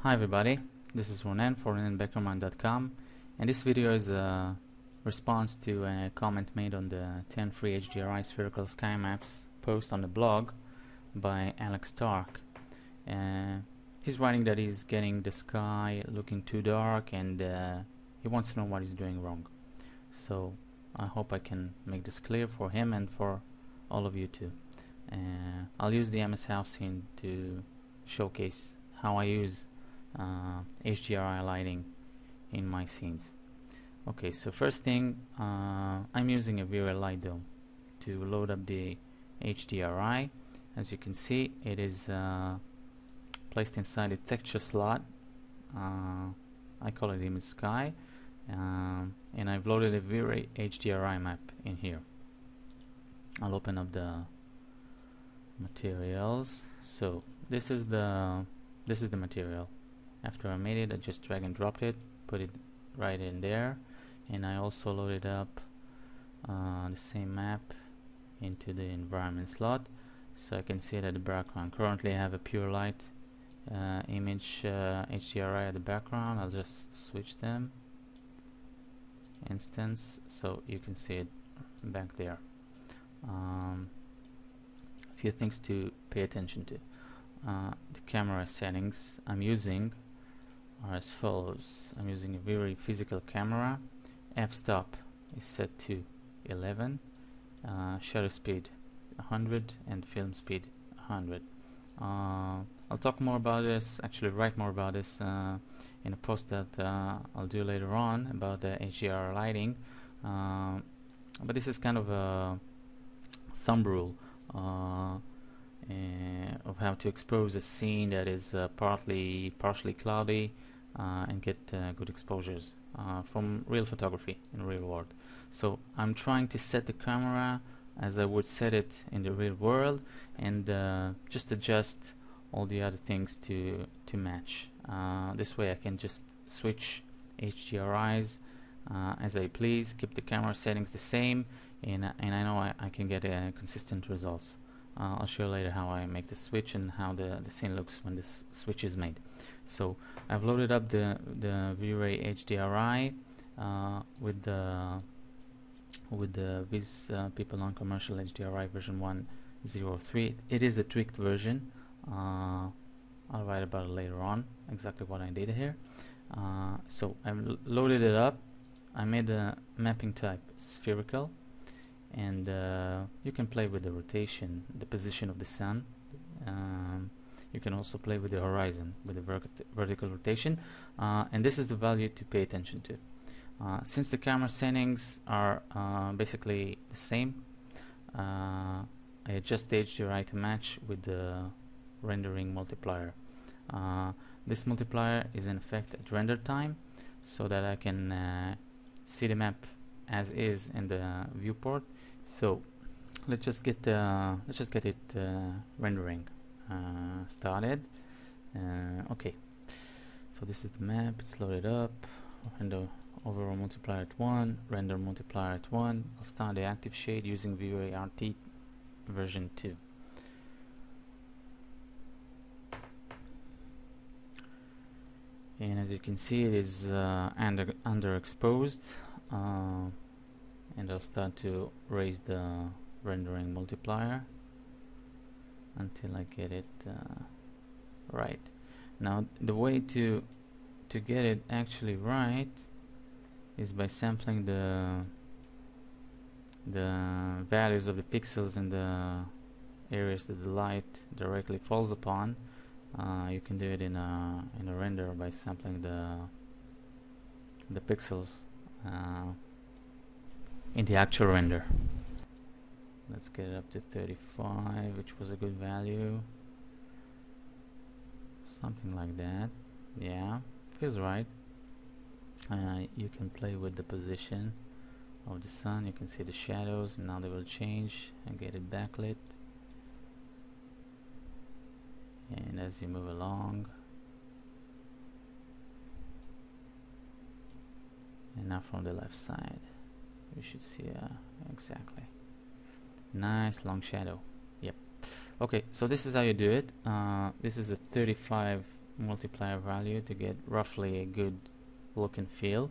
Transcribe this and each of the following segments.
Hi everybody, this is Ronan for RonanBeckerman.com, and this video is a response to a comment made on the 10 free HDRI spherical sky maps post on the blog by Alex Stark. He's writing that he's getting the sky looking too dark, and he wants to know what he's doing wrong. So I hope I can make this clear for him and for all of you too. I'll use the MS House scene to showcase how I use HDRI lighting in my scenes. Okay, so first thing, I'm using a Hdri light dome to load up the HDRI. As you can see, it is placed inside a texture slot. I call it image sky, and I've loaded a Hdri HDRI map in here. I'll open up the materials. So this is the material. After I made it, I just drag and dropped it, put it right in there, and I also loaded up the same map into the environment slot, so I can see it at the background. Currently I have a pure light image HDRI at the background. I'll just switch them, instance, so you can see it back there. A few things to pay attention to. The camera settings I'm using are as follows. I'm using a very physical camera. f-stop is set to 11, shutter speed 100, and film speed 100. I'll talk more about this, actually write more about this in a post that I'll do later on about the HDR lighting, but this is kind of a thumb rule of how to expose a scene that is partially cloudy and get good exposures from real photography in real world. So I'm trying to set the camera as I would set it in the real world, and just adjust all the other things to match. This way I can just switch HDRIs as I please, keep the camera settings the same, and I know I can get consistent results. I'll show you later how I make the switch and how the scene looks when this switch is made. So I've loaded up the Hdri HDRI with the Viz People Non-Commercial HDRI version 1.03. It is a tweaked version. I'll write about it later on, exactly what I did here. So I've loaded it up. I made the mapping type spherical, and you can play with the rotation, the position of the sun. You can also play with the horizon, with the vertical rotation, and this is the value to pay attention to. Since the camera settings are basically the same, I adjust the HDRI to match with the rendering multiplier. This multiplier is in effect at render time, so that I can see the map as is in the viewport. So let's just get it rendering started. Okay, so this is the map. It's loaded up. Render overall multiplier at 1, render multiplier at 1. I'll start the active shade using Hdri RT version 2. And as you can see, it is underexposed, and I'll start to raise the rendering multiplier until I get it right. Now the way to get it actually right is by sampling the values of the pixels in the areas that the light directly falls upon. You can do it in a render by sampling the pixels in the actual render. Let's get it up to 35, which was a good value. Something like that. Yeah, feels right. You can play with the position of the sun. You can see the shadows, and now they will change and get it backlit. And as you move along, and now from the left side, we should see exactly nice long shadow. Yep. Okay, so this is how you do it. This is a 35 multiplier value to get roughly a good look and feel.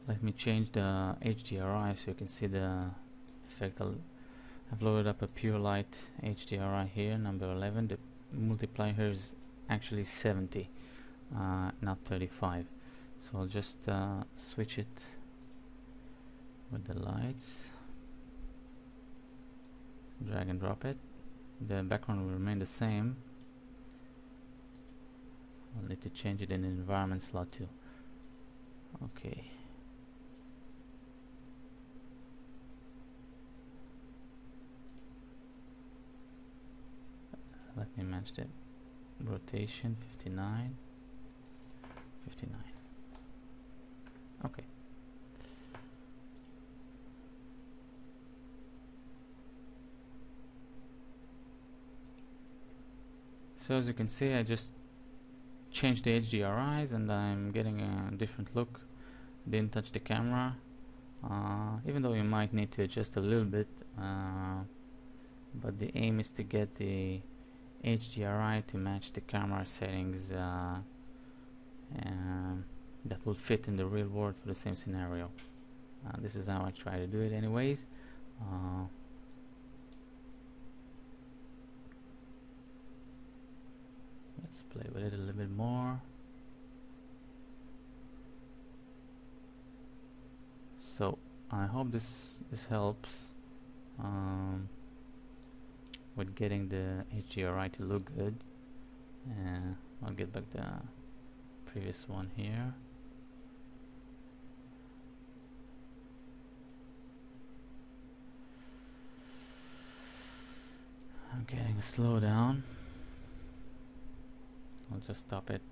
Let me change the HDRI so you can see the effect. I've loaded up a pure light HDRI here, number 11. The multiplier here is actually 70, not 35. So I'll just switch it with the lights, drag and drop it. The background will remain the same. I'll need to change it in the environment slot too. Okay. Let me match the rotation 59. Okay. So as you can see, I just changed the HDRIs and I'm getting a different look. Didn't touch the camera, even though you might need to adjust a little bit, but the aim is to get the HDRI to match the camera settings that will fit in the real world for the same scenario. This is how I try to do it anyways. Let's play with it a little bit more. So I hope this helps with getting the HDRI to look good. I'll get back the previous one here. I'm getting a slowdown. I'll just stop it